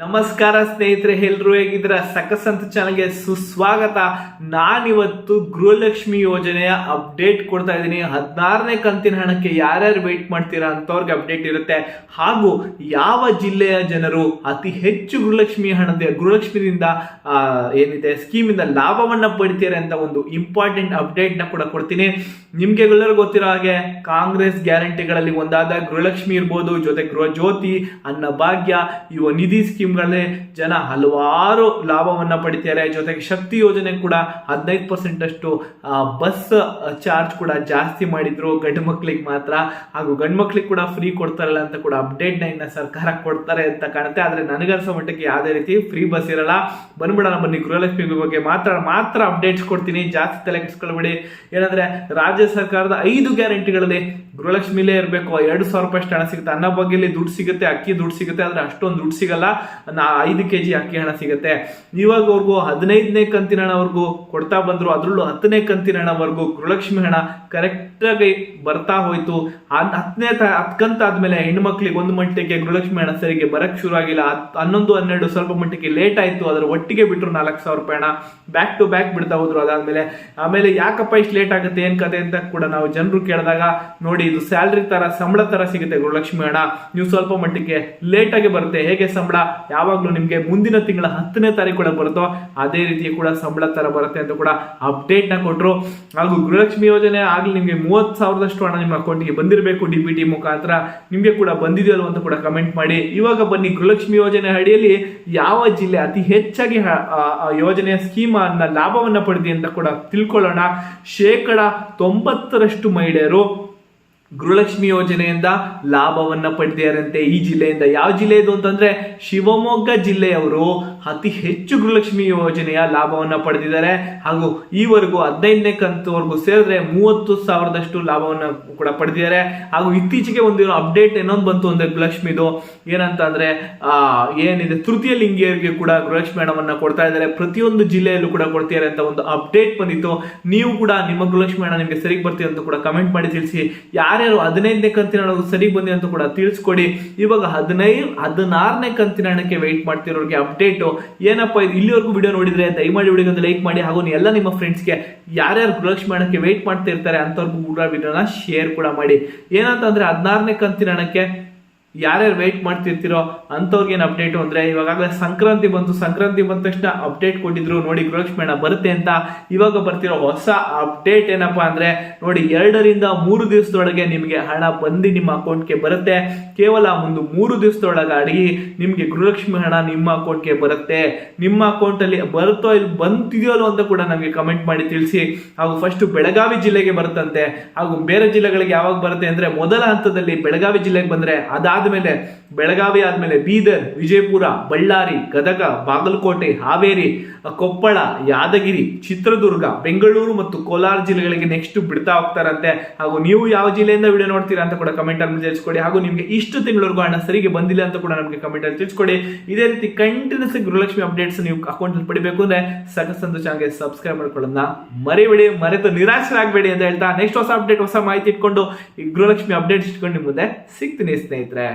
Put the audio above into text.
ನಮಸ್ಕಾರ ಸ್ನೇಹಿತರೆ, ಎಲ್ಲರೂ ಹೇಗಿದ್ರ? ಸಕಸ್ ಅಂತ ಚಾನಲ್ಗೆ ಸುಸ್ವಾಗತ. ನಾನಿವತ್ತು ಗೃಹಲಕ್ಷ್ಮಿ ಯೋಜನೆಯ ಅಪ್ಡೇಟ್ ಕೊಡ್ತಾ ಇದ್ದೀನಿ. 16ನೇ ಕಂತಿನ ಹಣಕ್ಕೆ ಯಾರ್ಯಾರು ವೇಟ್ ಮಾಡ್ತೀರಾ ಅಂತವ್ರಿಗೆ ಅಪ್ಡೇಟ್ ಇರುತ್ತೆ. ಹಾಗೂ ಯಾವ ಜಿಲ್ಲೆಯ ಜನರು ಅತಿ ಹೆಚ್ಚು ಗೃಹಲಕ್ಷ್ಮಿಯಿಂದ ಏನಿದೆ ಸ್ಕೀಮಿಂದ ಲಾಭವನ್ನ ಪಡಿತೀರಾ ಅಂತ ಒಂದು ಇಂಪಾರ್ಟೆಂಟ್ ಅಪ್ಡೇಟ್ ನ ಕೂಡ ಕೊಡ್ತೀನಿ. ನಿಮ್ಗೆ ಎಲ್ಲರೂ ಗೊತ್ತಿರೋ ಹಾಗೆ ಕಾಂಗ್ರೆಸ್ ಗ್ಯಾರಂಟಿಗಳಲ್ಲಿ ಒಂದಾದ ಗೃಹಲಕ್ಷ್ಮಿ ಇರ್ಬೋದು, ಜೊತೆ ಗೃಹ ಜ್ಯೋತಿ, ಅನ್ನಭಾಗ್ಯ, ಯುವ ನಿಧಿ ಸ್ಕೀಮ್ಗಳಲ್ಲಿ ಜನ ಹಲವಾರು ಲಾಭವನ್ನ ಪಡಿತಾರೆ. ಜೊತೆಗೆ ಶಕ್ತಿ ಯೋಜನೆ ಕೂಡ 15% ಅಷ್ಟು ಬಸ್ ಚಾರ್ಜ್ ಕೂಡ ಜಾಸ್ತಿ ಮಾಡಿದ್ರು ಗಂಡು ಮಕ್ಳಿಗೆ ಮಾತ್ರ. ಹಾಗೂ ಗಂಡು ಮಕ್ಳಿಗೆ ಕೂಡ ಫ್ರೀ ಕೊಡ್ತಾರಲ್ಲ ಅಂತ ಕೂಡ ಅಪ್ಡೇಟ್ ನ ಇನ್ನ ಸರ್ಕಾರ ಕೊಡ್ತಾರೆ ಅಂತ ಕಾಣುತ್ತೆ. ಆದ್ರೆ ನನಗನ್ಸೋ ಮಟ್ಟಕ್ಕೆ ಯಾವುದೇ ರೀತಿ ಫ್ರೀ ಬಸ್ ಇರಲ್ಲ. ಬನ್ನಿ ಗೃಹಲಕ್ಷ್ಮಿ ಬಗ್ಗೆ ಮಾತ್ರ ಅಪ್ಡೇಟ್ಸ್ ಕೊಡ್ತೀನಿ. ಜಾಸ್ತಿ ತಲೆ ಕೆಡಿಸ್ಕೊಳ್ಬೇಡಿ. ಏನಂದ್ರೆ ರಾಜ್ಯ ಸರ್ಕಾರದ 5 ಗ್ಯಾರಂಟಿಗಳಲ್ಲಿ ಗೃಹಲಕ್ಷ್ಮಿಲೇ ಇರಬೇಕು. 2,000 ರೂಪಾಯಿ ಅಷ್ಟು ಹಣ ಸಿಗುತ್ತೆ. ಅನ್ನಭಾಗ್ಯದಲ್ಲಿ ದುಡ್ಡು ಸಿಗುತ್ತೆ, ಅಕ್ಕಿ ದುಡ್ಡು ಸಿಗುತ್ತೆ, ಆದ್ರೆ ಅಷ್ಟೊಂದು ದುಡ್ಡು ಸಿಗಲ್ಲ. 5 kg ಅಕ್ಕಿ ಹಣ ಸಿಗುತ್ತೆ. ಇವಾಗವರೆಗೂ 15ನೇ ಕಂತಿನ ಹಣವರೆಗೂ ಕೊಡ್ತಾ ಬಂದ್ರು. ಅದ್ರಲ್ಲೂ 10ನೇ ಕಂತಿನ ಹಣವರೆಗೂ ಗೃಹಲಕ್ಷ್ಮಿ ಹಣ ಕರೆಕ್ಟ್ ಆಗಿ ಬರ್ತಾ ಹೋಯ್ತು. 10 ಕಂತ ಆದ್ಮೇಲೆ ಹೆಣ್ಮಕ್ಳಿಗೆ ಒಂದು ಮಟ್ಟಿಗೆ ಗೃಹಲಕ್ಷ್ಮಿ ಹಣ ಸರಿಗೆ ಬರಕ್ ಶುರು ಆಗಿಲ್ಲ. 11, 12 ಸ್ವಲ್ಪ ಮಟ್ಟಿಗೆ ಲೇಟ್ ಆಯ್ತು. ಅದರ ಒಟ್ಟಿಗೆ ಬಿಟ್ರು 4,000 ರೂಪಾಯಿ ಹಣ ಬ್ಯಾಕ್ ಟು ಬ್ಯಾಕ್ ಬಿಡ್ತಾ ಹೋದ್ರು. ಆಮೇಲೆ ಯಾಕಪ್ಪ ಇಷ್ಟು ಲೇಟ್ ಆಗುತ್ತೆ ಏನ್ ಕತೆ ಅಂತ ಕೂಡ ನಾವು ಜನರು ಕೇಳಿದಾಗ, ನೋಡಿ ಇದು ಸ್ಯಾಲ್ರಿ ತರ ಸಂಬಳ ತರ ಸಿಗುತ್ತೆ ಗೃಹಲಕ್ಷ್ಮಿ ಹಣ. ನೀವು ಸ್ವಲ್ಪ ಮಟ್ಟಿಗೆ ಲೇಟ್ ಆಗಿ ಬರುತ್ತೆ. ಹೇಗೆ ಸಂಬಳ ಯಾವಾಗ್ಲೂ ನಿಮ್ಗೆ ಮುಂದಿನ ತಿಂಗಳ 10ನೇ ತಾರೀಕು ಕೂಡ ಬರುತ್ತೋ ಅದೇ ರೀತಿ ಕೂಡ ಸಂಬಳ ತರ ಬರುತ್ತೆ ಅಂತ ಕೂಡ ಅಪ್ಡೇಟ್ ನ ಕೊಟ್ರು. ಹಾಗೂ ಗೃಹಲಕ್ಷ್ಮಿ ಯೋಜನೆ ಆಗ್ಲಿ ನಿಮ್ಗೆ 30,000ದಷ್ಟು ಹಣ ನಿಮ್ಮ ಅಕೌಂಟ್ಗೆ ಬಂದಿರಬೇಕು DBT ಮುಖಾಂತರ. ನಿಮ್ಗೆ ಕೂಡ ಬಂದಿದೆಯಲ್ಲ ಅಂತ ಕೂಡ ಕಮೆಂಟ್ ಮಾಡಿ. ಇವಾಗ ಬನ್ನಿ, ಗೃಹಲಕ್ಷ್ಮಿ ಯೋಜನೆ ಅಡಿಯಲ್ಲಿ ಯಾವ ಜಿಲ್ಲೆ ಅತಿ ಹೆಚ್ಚಾಗಿ ಯೋಜನೆಯ ಸ್ಕೀಮ್ ಅನ್ನ ಲಾಭವನ್ನ ಪಡೆದಿ ಅಂತ ಕೂಡ ತಿಳ್ಕೊಳ್ಳೋಣ. 90% ಮಹಿಳೆಯರು ಗೃಹಲಕ್ಷ್ಮಿ ಯೋಜನೆಯಿಂದ ಲಾಭವನ್ನ ಪಡೆದಿದ್ದಾರಂತೆ ಈ ಜಿಲ್ಲೆಯಿಂದ. ಯಾವ ಜಿಲ್ಲೆ ಇದು ಅಂತಂದ್ರೆ ಶಿವಮೊಗ್ಗ ಜಿಲ್ಲೆಯವರು ಅತಿ ಹೆಚ್ಚು ಗೃಹಲಕ್ಷ್ಮಿ ಯೋಜನೆಯ ಲಾಭವನ್ನ ಪಡೆದಿದ್ದಾರೆ. ಹಾಗೂ ಈವರೆಗೂ 15ನೇ ಕಂತುವರೆಗೂ ಸೇರಿದ್ರೆ 30,000ದಷ್ಟು ಲಾಭವನ್ನ ಕೂಡ ಪಡೆದಿದ್ದಾರೆ. ಹಾಗೂ ಇತ್ತೀಚೆಗೆ ಒಂದು ಅಪ್ಡೇಟ್ ಇನ್ನೊಂದು ಬಂತು ಅಂದ್ರೆ ಗೃಹಲಕ್ಷ್ಮಿದು ಏನಂತ ಅಂದ್ರೆ ಏನಿದೆ ತೃತೀಯ ಲಿಂಗಿಯರಿಗೆ ಕೂಡ ಗೃಹಲಕ್ಷ್ಮಿ ಹಣವನ್ನ ಕೊಡ್ತಾ ಇದ್ದಾರೆ. ಪ್ರತಿಯೊಂದು ಜಿಲ್ಲೆಯಲ್ಲೂ ಕೂಡ ಕೊಡ್ತಿದ್ದಾರೆ ಅಂತ ಒಂದು ಅಪ್ಡೇಟ್ ಬಂದಿತ್ತು. ನೀವು ಕೂಡ ನಿಮ್ಮ ಗೃಹಲಕ್ಷ್ಮಿ ಹಣ ನಿಮ್ಗೆ ಸರಿಗೆ ಬರ್ತೀವಿ ಅಂತ ಕೂಡ ಕಮೆಂಟ್ ಮಾಡಿ ತಿಳಿಸಿ. ಯಾರ್ಯಾರು 15ನೇ ಕಂತಿನ ಹಣ ಸರಿ ಬಂದಿ ಅಂತ ಕೂಡ ತಿಳಿಸ್ಕೊಡಿ. ಇವಾಗ 16ನೇ ಕಂತಿನ ಹಣಕ್ಕೆ ವೆಯ್ಟ್ ಮಾಡ್ತಿರೋರಿಗೆ ಅಪ್ಡೇಟ್ ಏನಪ್ಪಾ ಇದು. ಇಲ್ಲಿವರೆಗೂ ವಿಡಿಯೋ ನೋಡಿದ್ರೆ ದಯಮಾಡಿ ವಿಡಿಯೋಗೆ ಲೈಕ್ ಮಾಡಿ. ಹಾಗೂ ಎಲ್ಲ ನಿಮ್ಮ ಫ್ರೆಂಡ್ಸ್ಗೆ ಯಾರ್ಯಾರು ಗೃಹಲಕ್ಷ್ಮಿ ಹಣಕ್ಕೆ ವೆಯ್ಟ್ ಮಾಡ್ತಾ ಇರ್ತಾರೆ ಅಂತವ್ರಿಗೂ ಕೂಡ ವಿಡಿಯೋನ ಶೇರ್ ಕೂಡ ಮಾಡಿ. ಏನಂತ ಅಂದ್ರೆ 16ನೇ ಕಂತಿನ ಹಣಕ್ಕೆ ಯಾರ್ಯಾರು ವೆಯ್ಟ್ ಮಾಡ್ತಿರ್ತಿರೋ ಅಂತವ್ರಿಗೆ ಏನು ಅಪ್ಡೇಟ್ ಅಂದ್ರೆ, ಇವಾಗಲೇ ಸಂಕ್ರಾಂತಿ ಬಂದ ತಕ್ಷಣ ಅಪ್ಡೇಟ್ ಕೊಟ್ಟಿದ್ರು ನೋಡಿ ಗೃಹಲಕ್ಷ್ಮಿ ಹಣ ಬರುತ್ತೆ ಅಂತ. ಇವಾಗ ಬರ್ತಿರೋ ಹೊಸ ಅಪ್ಡೇಟ್ ಏನಪ್ಪಾ ಅಂದ್ರೆ, ನೋಡಿ 2 ರಿಂದ 3 ದಿವಸದೊಳಗೆ ನಿಮಗೆ ಹಣ ಬಂದು ನಿಮ್ಮ ಅಕೌಂಟ್ಗೆ ಬರುತ್ತೆ. ಕೇವಲ ಒಂದು 3 ದಿವಸದೊಳಗಾಗಿ ನಿಮ್ಗೆ ಗೃಹಲಕ್ಷ್ಮಿ ಹಣ ನಿಮ್ಮ ಅಕೌಂಟ್ಗೆ ಬರುತ್ತೆ. ನಿಮ್ಮ ಅಕೌಂಟ್ ಅಲ್ಲಿ ಬರುತ್ತೋ ಇಲ್ಲಿ ಬಂತಿದೆಯೋ ಅಂತ ಕೂಡ ನಮಗೆ ಕಮೆಂಟ್ ಮಾಡಿ ತಿಳಿಸಿ. ಹಾಗೂ ಫಸ್ಟ್ ಬೆಳಗಾವಿ ಜಿಲ್ಲೆಗೆ ಬರುತ್ತಂತೆ. ಹಾಗೂ ಬೇರೆ ಜಿಲ್ಲೆಗಳಿಗೆ ಯಾವಾಗ ಬರುತ್ತೆ ಅಂದ್ರೆ, ಮೊದಲ ಹಂತದಲ್ಲಿ ಬೆಳಗಾವಿ ಜಿಲ್ಲೆಗೆ ಬಂದ್ರೆ ಅದಾದ್ಮೇಲೆ ಬೆಳಗಾವಿ ಆದ್ಮೇಲೆ ಬೀದರ್, ವಿಜಯಪುರ, ಬಳ್ಳಾರಿ, ಗದಗ, ಬಾಗಲಕೋಟೆ, ಹಾವೇರಿ, ಕೊಪ್ಪಳ, ಯಾದಗಿರಿ, ಚಿತ್ರದುರ್ಗ, ಬೆಂಗಳೂರು ಮತ್ತು ಕೋಲಾರ ಜಿಲ್ಲೆಗಳಿಗೆ ನೆಕ್ಸ್ಟ್ ಬಿಡ್ತಾ ಹೋಗ್ತಾರಂತೆ. ಹಾಗೂ ನೀವು ಯಾವ ಜಿಲ್ಲೆಯಿಂದ ವಿಡಿಯೋ ನೋಡ್ತೀರಾ ಅಂತ ಕೂಡ ಕಮೆಂಟ್ ಅಲ್ಲಿ ತಿಳಿಸ್ಕೊಡಿ. ಹಾಗೂ ನಿಮ್ಗೆ ಇಷ್ಟು ತಿಂಗಳವರೆಗೂ ಹಣ ಸರಿಗೆ ಬಂದಿಲ್ಲ ಅಂತ ಕೂಡ ನಮಗೆ ಕಮೆಂಟ್ ಅಲ್ಲಿ ತಿಳಿಸ್ಕೊಡಿ. ಇದೇ ರೀತಿ ಕಂಟಿನ್ಯೂಸ್ ಗೃಹಲಕ್ಷ್ಮಿ ಅಪ್ಡೇಟ್ಸ್ ನೀವು ಅಕೌಂಟ್ ಅಲ್ಲಿ ಪಡಿಬೇಕು ಅಂದ್ರೆ ಸಕಸ್ ಅಂತ ಚಾನಲ್ಗೆ ಸಬ್ಸ್ಕ್ರೈಬ್ ಮಾಡ್ಕೊಳ್ಳೋದನ್ನ ಮರೆತು ನಿರಾಶರಾಗಬೇಡಿ ಅಂತ ಹೇಳ್ತಾ, ನೆಕ್ಸ್ಟ್ ಹೊಸ ಅಪ್ಡೇಟ್ ಹೊಸ ಮಾಹಿತಿ ಇಟ್ಕೊಂಡು ಈ ಗೃಹಲಕ್ಷ್ಮಿ ಅಪ್ಡೇಟ್ಸ್ ಇಟ್ಕೊಂಡು ನಿಮ್ಮ ಮುಂದೆ ಸಿಗ್ತೀನಿ ಸ್ನೇಹಿತರೆ.